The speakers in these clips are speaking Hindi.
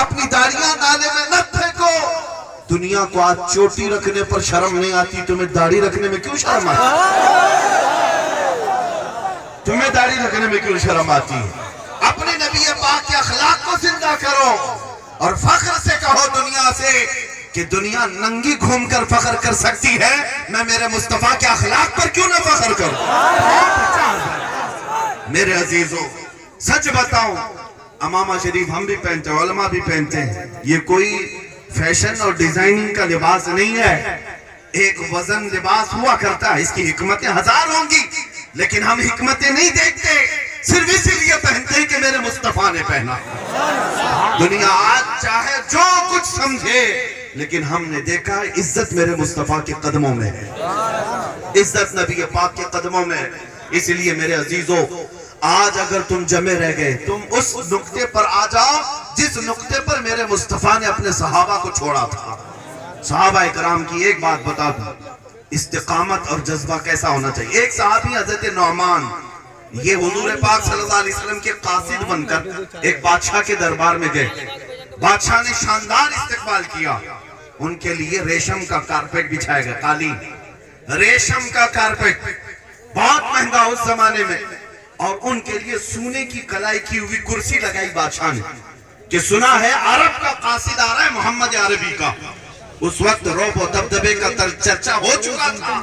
अपनी दाढ़ियां नाले में न फेंको। दुनिया को आज चोटी रखने पर शर्म नहीं आती, तुम्हें दाढ़ी रखने में क्यों शर्म आती? तुम्हें दाढ़ी रखने में क्यों शर्म आती है? अपने नबी पाक के अखलाक को जिंदा करो और फख्र से कहो दुनिया से कि दुनिया नंगी घूमकर फख्र कर सकती है, मैं मेरे मुस्तफा के अखलाक पर क्यों ना फख्र करूं? मेरे अजीजों, सच बताऊं, अमामा शरीफ हम भी पहनते हैं, उलमा भी पहनते हैं। ये कोई फैशन और डिजाइनिंग का लिबास नहीं है, एक वजन लिबास हुआ करता है। इसकी हिकमतें हजार होंगी, लेकिन हम हिकमतें नहीं देखते, सिर्फ इसीलिए पहनते हैं कि मेरे मुस्तफा ने पहना। दुनिया आज चाहे जो कुछ समझे, लेकिन हमने देखा है इज्जत मेरे मुस्तफा के कदमों में है, इज्जत नबी पाक के कदमों में है। इसलिए मेरे अजीजों, आज अगर तुम जमे रह गए, तुम उस नुक्ते पर आ जाओ जिस नुक्ते पर मेरे मुस्तफा ने अपने सहाबा को छोड़ा था। सहाबा इकराम की एक बात बता दूं, इस्तिकामत और जज्बा कैसा होना चाहिए। एक सहाबी हजरत नौमान, ये हुजूर पाक सल्लल्लाहु अलैहि वसल्लम के कासिद बनकर एक बादशाह के दरबार में गए। बादशाह ने शानदार इस्तकबाल किया, उनके लिए रेशम का कारपेट बिछाया गया, कालीन, रेशम का कारपेट, बहुत महंगा उस जमाने में, और उनके लिए सोने की कलाई की हुई कुर्सी लगाई बादशाह ने कि सुना है अरब का कासिद आ रहा है, मोहम्मद अरबी का। उस वक्त रौब और दबदबे का चर्चा हो चुका था।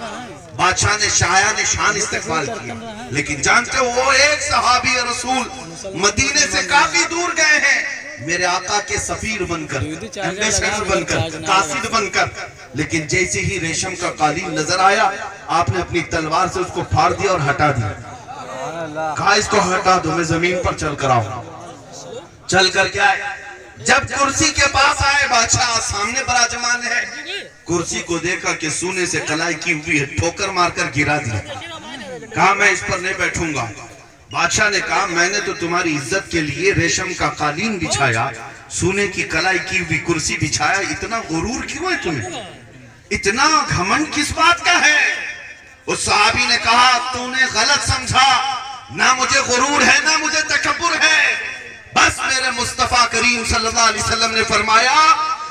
बादशाह ने शायान शान इस्तकबाल किया, लेकिन जानते हो वो एक सहाबी रसूल मदीने से काफी दूर गए हैं, मेरे आका के सफीर बनकर, एम्बेसडर बनकर, कासिद बनकर, लेकिन जैसे ही रेशम का कालीन नजर आया, आपने अपनी तलवार से उसको फाड़ दिया और हटा दिया। कहा इसको हटा दो, मैं जमीन पर चल कर आऊं। चल कर क्या है, जब कुर्सी के पास आए, बादशाह सामने विराजमान है, कुर्सी को देखा कि सोने से कलाई की हुई है, ठोकर मारकर गिरा दिया। कहा मैं इस पर नहीं बैठूंगा। बादशाह ने कहा मैंने तो तुम्हारी इज्जत के लिए रेशम का कालीन बिछाया, सोने की कलाई की हुई कुर्सी बिछाया, इतना गुरूर क्यों है तुम्हें, इतना घमंड किस बात का है? उस सहाबी ने कहा तूने गलत समझा, ना मुझे गुरूर है ना मुझे तकब्बुर है, बस मेरे मुस्तफा करीम सल्लल्लाहु अलैहि वसल्लम ने फरमाया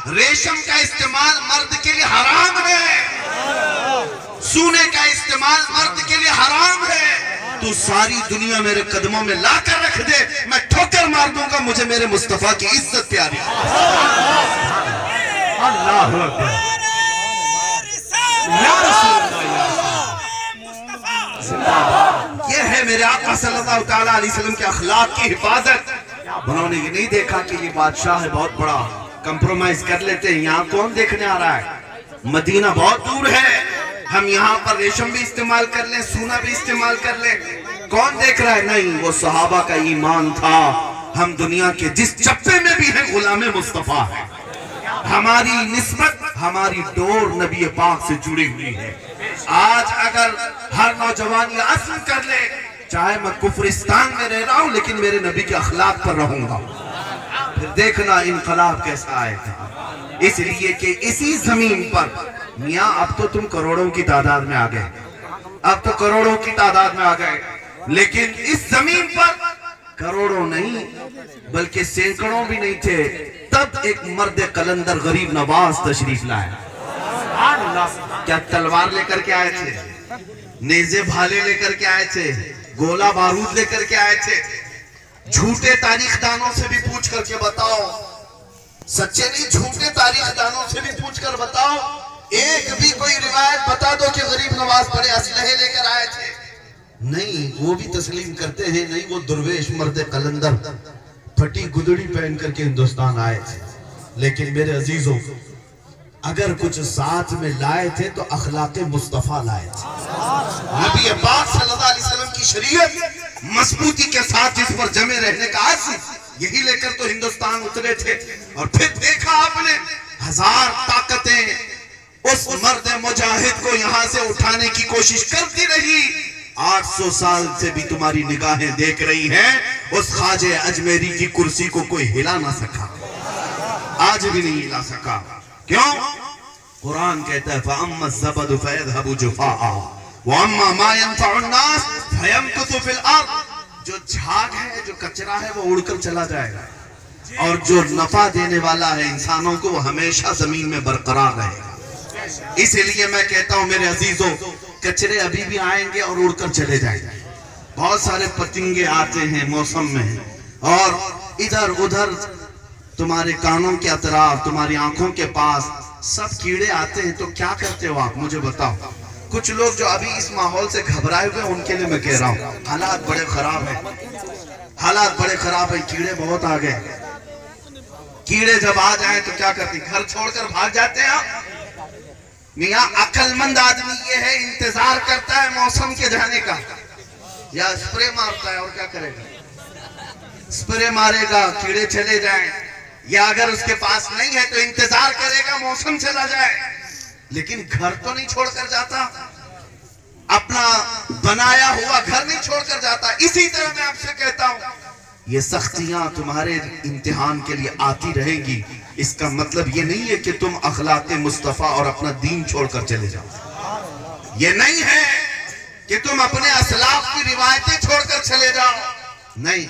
रेशम का इस्तेमाल मर्द के लिए हराम है, सोने का इस्तेमाल मर्द के लिए हराम है। तू सारी दुनिया मेरे कदमों में ला कर रख दे, मैं ठोकर मार दूंगा, मुझे मेरे मुस्तफा की इज्जत प्यारी। अल्लाह अकबर, ये है मेरे आका सल्लल्लाहु ताला अलैहि वसल्लम के अखलाक की हिफाजत। उन्होंने ये नहीं देखा कि ये बादशाह है बहुत बड़ा, कंप्रोमाइज कर लेते हैं, यहाँ कौन देखने आ रहा है, मदीना बहुत दूर है, हम यहाँ पर रेशम भी इस्तेमाल कर लें, सोना भी इस्तेमाल कर लें, कौन देख रहा है? नहीं, वो सहाबा का ईमान था, हम दुनिया के जिस चप्पे में भी हैं गुलामे मुस्तफा है, हमारी निस्बत, हमारी डोर नबी पाक से जुड़ी हुई है। आज अगर हर नौजवान ये अज़्म कर ले, चाहे मैं कुफरिस्तान में रह रहा हूं लेकिन मेरे नबी के अखलाक पर रहूंगा, फिर देखना इनकलाब कैसा आएगा। इसलिए कि इसी जमीन पर मियाँ अब तो तुम करोड़ों की तादाद में आ गए, अब तो करोड़ों की तादाद में आ गए, लेकिन इस जमीन पर करोड़ों नहीं बल्कि सैकड़ों भी नहीं थे, तब एक मर्द कलंदर गरीब नवाज तशरीफ लाए। क्या तलवार लेकर के आए थे, नेज़े भाले लेकर के आए थे, गोला बारूद लेकर के आए थे? झूठे तारीखदानों से भी पूछ करके बताओ, सच्चे नहीं झूठे तारीखदानों से भी पूछ कर बताओ, एक भी कोई रिवायत बता दो कि गरीब नवाज बड़े असलहे लेकर आए थे? नहीं, वो भी तस्लीम करते हैं, नहीं वो दुर्वेश मर्द कलंदर फटी गुदड़ी पहन करके हिंदुस्तान आए थे। लेकिन मेरे अजीजों, अगर कुछ साथ में लाए थे तो अखलाके मुस्तफा लाए थे। नबी पाक सल्लल्लाहु अलैहि वसल्लम की शरीयत मजबूती के साथ जिस पर जमे रहने का आज़्म, यही लेकर तो हिंदुस्तान उतरे थे। और फिर देखा आपने हजार ताकतें उस मर्द मुजाहिद को यहां से उठाने की कोशिश करती रही, 800 साल से भी तुम्हारी निगाहें देख रही हैं, उस ख्वाजे अजमेरी की कुर्सी को कोई हिला ना सका, आज भी नहीं हिला सका। क्यों? कुरान कहता है फअम्मा ज़बदु फयज़हबु जुफ़ाअ व अम्मा मा यनफ़अु अन्नास फयमकुतु फ़िल अर्ज़। जो झाग है, जो कचरा है, वो उड़कर चला जाएगा, और जो नफा देने वाला है इंसानों को, वो हमेशा जमीन में बरकरार रहेगा। इसलिए मैं कहता हूं मेरे अजीजों, कचरे अभी भी आएंगे और उड़कर चले जाएंगे। बहुत सारे पतंगे आते हैं मौसम में, और इधर उधर तुम्हारे कानों के अतराफ, तुम्हारी आंखों के पास सब कीड़े आते हैं। तो क्या करते हो आप, मुझे बताओ। कुछ लोग जो अभी इस माहौल से घबराए हुए, उनके लिए मैं कह रहा हूँ, हालात बड़े खराब है, हालात बड़े खराब है। कीड़े बहुत आ गए। कीड़े जब आ जाए तो क्या करते, घर छोड़कर भाग जाते हैं। मियां अक्लमंद आदमी ये है, इंतजार करता है मौसम के जाने का, या स्प्रे मारता है। और क्या करेगा, स्प्रे मारेगा कीड़े चले जाएं, या अगर उसके पास नहीं है तो इंतजार करेगा मौसम चला जाए, लेकिन घर तो नहीं छोड़कर जाता, अपना बनाया हुआ घर नहीं छोड़कर जाता। इसी तरह मैं आपसे कहता हूं, ये सख्तियां तुम्हारे इम्तिहान के लिए आती रहेंगी। इसका मतलब ये नहीं है कि तुम अखलाक मुस्तफा और अपना दीन छोड़कर चले जाओ। ये नहीं है कि तुम अपने असलाफ की रिवायतें छोड़कर चले जाओ। नहीं,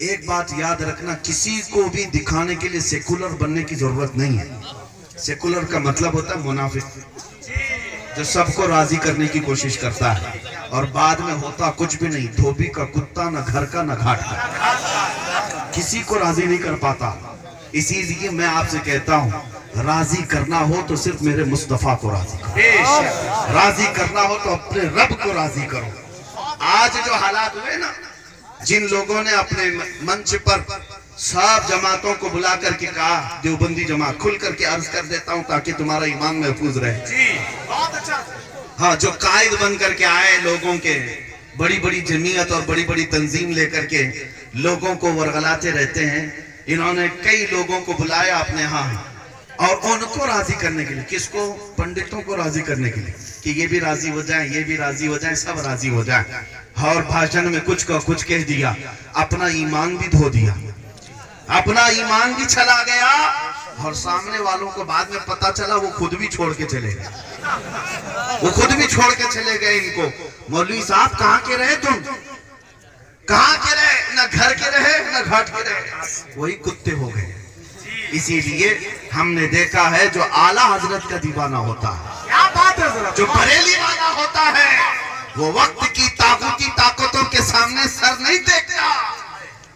एक बात याद रखना, किसी को भी दिखाने के लिए सेकुलर बनने की जरूरत नहीं है। सेकुलर का मतलब होता है मुनाफिक, जो सबको राजी करने की कोशिश करता है और बाद में होता कुछ भी नहीं, धोबी का कुत्ता, न घर का न घाट का, किसी को राजी नहीं कर पाता। इसीलिए मैं आपसे कहता हूँ, राजी करना हो तो सिर्फ मेरे मुस्तफा को राजी करो, राजी करना हो तो अपने रब को राजी करो। आज जो हालात हुए ना, जिन लोगों ने अपने मंच पर सब जमातों को बुला करके कहा, देवबंदी जमात खुल करके अर्ज कर देता हूं ताकि तुम्हारा ईमान महफूज रहे जी, बहुत अच्छा। हाँ, जो कायद बन करके आए लोगों के, बड़ी बड़ी जमीयत और बड़ी बड़ी तंजीम लेकर के लोगों को वरगलाते रहते हैं, इन्होंने कई लोगों को बुलाया अपने यहाँ और उनको राजी करने के लिए, किसको, पंडितों को राजी करने के लिए कि ये भी राजी हो जाए, ये भी राजी हो जाए, सब राजी हो जाए। और भाषण में कुछ का कुछ कह दिया, अपना ईमान भी धो दिया, अपना ईमान भी चला गया, और सामने वालों को बाद में पता चला वो खुद भी छोड़ के चले गए, वो खुद भी छोड़ के चले गए इनको। मौलवी साहब कहाँ के रहे तुम, कहाँ के रहे, न घर के रहे न घाट के रहे, वही कुत्ते हो गए। इसीलिए हमने देखा है, जो आला हजरत का दीवाना होता है, क्या बात है, जो बरेली वाला होता है, वो वक्त की ताकूती ताकतों के सामने सर नहीं देखता,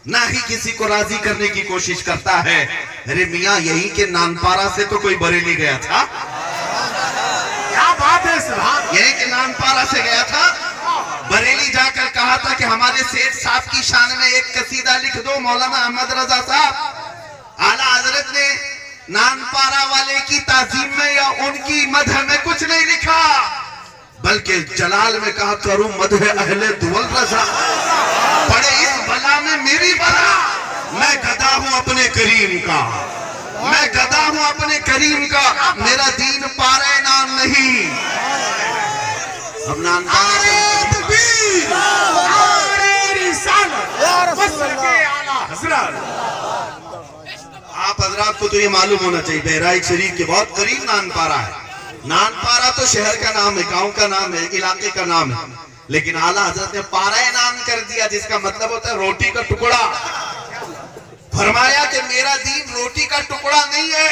ना ही किसी को राजी करने की कोशिश करता है। अरे मियाँ, यही के नानपारा से तो कोई बरेली गया था, क्या बात है, यही के नानपारा से गया था, बरेली जाकर कहा था कि हमारे सेठ साहब की शान में एक कसीदा लिख दो, मौलाना अहमद रजा साहब। आला हजरत ने नानपारा वाले की ताजीम में या उनकी मदह में कुछ नहीं लिखा, बल्कि जलाल में कहा, करूं मदह अहले दुवल रजा, पड़े इस बला में मेरी बला, मैं गदा हूं अपने करीम का, मैं गदा हूं अपने करीम का, मेरा दीन पारे नाम नहीं। अब नानपारा आप हजरात को तो ये मालूम होना चाहिए, बहराइच शरीफ के बहुत करीब नानपारा है। नानपारा तो शहर का नाम है, गांव का नाम है, इलाके का नाम है, लेकिन आला हजरत ने पारा नाम कर दिया, जिसका मतलब होता है रोटी का टुकड़ा। फरमाया कि मेरा दीन रोटी का टुकड़ा नहीं है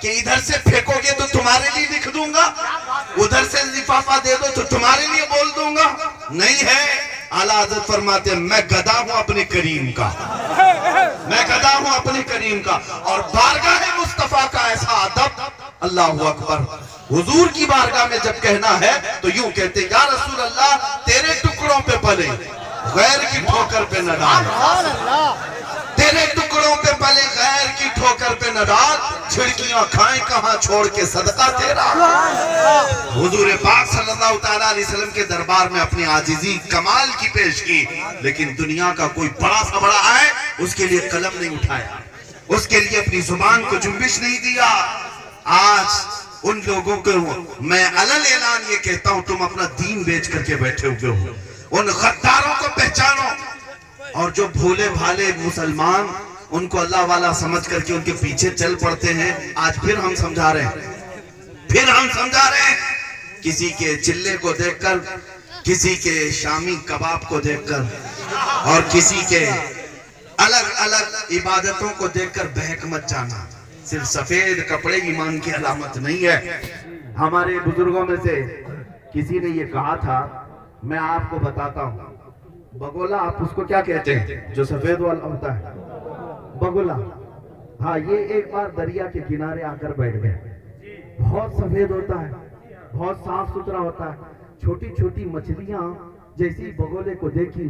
कि इधर से फेंकोगे तो तुम्हारे लिए लिख दूंगा, उधर से लिफाफा दे दो तो तुम्हारे लिए बोल दूंगा, नहीं है। आला हजरत फरमाते हैं, मैं गदा हूं अपने करीम का, मैं गदा हूं अपने करीम का। और बारगाह मुस्तफा का ऐसा अदब, अल्लाह अकबर, हुजूर की बारगाह में जब कहना है तो यूं कहते, या रसूल अल्लाह, तेरे टुकड़ों पे पले, गैर की ठोकर पे न डाल, तेरे टुकड़ों पे पले, गैर की ठोकर पे न डाल, छिड़कियां खाएं कहां, छोड़ के सदका तेरा। हुजूर पाक सल्लल्लाहु तआला अलैहि वसल्लम के दरबार में अपनी आजिजी कमाल की पेश की, लेकिन दुनिया का कोई बड़ा सा बड़ा आए उसके लिए कलम नहीं उठाया, उसके लिए अपनी जुबान को जुम्बिश नहीं दिया। आज उन लोगों को मैं अलल ऐलान ये कहता हूं, तुम अपना दीन बेच करके बैठे हुए हो, उन गद्दारों को पहचानो, और जो भोले भाले मुसलमान उनको अल्लाह वाला समझ करके उनके पीछे चल पड़ते हैं। आज फिर हम समझा रहे हैं, फिर हम समझा रहे हैं, किसी के चिल्ले को देखकर, किसी के शामी कबाब को देखकर, और किसी के अलग अलग इबादतों को देखकर बहक मत जाना। सिर्फ सफेद कपड़े ईमान की अलामत नहीं है। हमारे बुजुर्गों में से किसी ने ये कहा था, मैं आपको बताता हूँ। बगोला, आप उसको क्या कहते हैं जो सफेद वाला होता है? बगोला। हाँ, ये एक बार दरिया के किनारे आकर बैठ गए। बहुत सफेद होता है, बहुत साफ सुथरा होता है। छोटी छोटी मछलियां जैसी बगोले को देखी,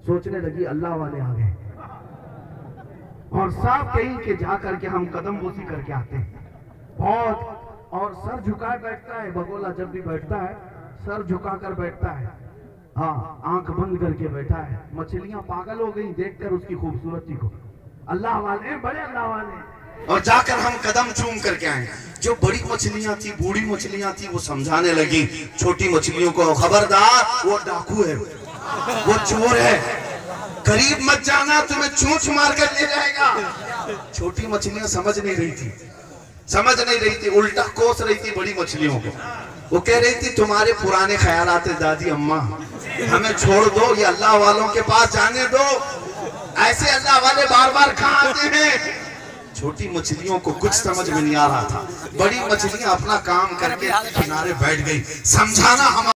सोचने लगी अल्लाह वाले आ गए, और साफ कहीं के जा करके हम कदम बोसी करके आते हैं बहुत। और सर झुकाए बैठता है बगोला, जब भी बैठता है सर झुकाकर बैठता है। हाँ, आंख बंद करके बैठा है। मछलियां पागल हो गई देखकर उसकी खूबसूरती को। अल्लाह वाले, बड़े अल्लाह वाले। और जाकर हम कदम चूम करके आए। जो बड़ी मछलियां थी, बूढ़ी मछलियां थी, वो समझाने लगी छोटी मछलियों को, खबरदार, वो डाकू है, वो चोर है, करीब मत जाना, तुम्हें चोंच मार कर ले जाएगा। छोटी मछलियां समझ नहीं रही थी, उल्टा कोस रही थी बड़ी मछलियों को। वो कह रही थी तुम्हारे पुराने ख्यालात है दादी अम्मा, हमें छोड़ दो, ये अल्लाह वालों के पास जाने दो। ऐसे अल्लाह वाले बार बार कहाँ आते हैं? छोटी मछलियों को कुछ समझ में नहीं आ रहा था। बड़ी मछलियां अपना काम करके किनारे बैठ गई। समझाना हम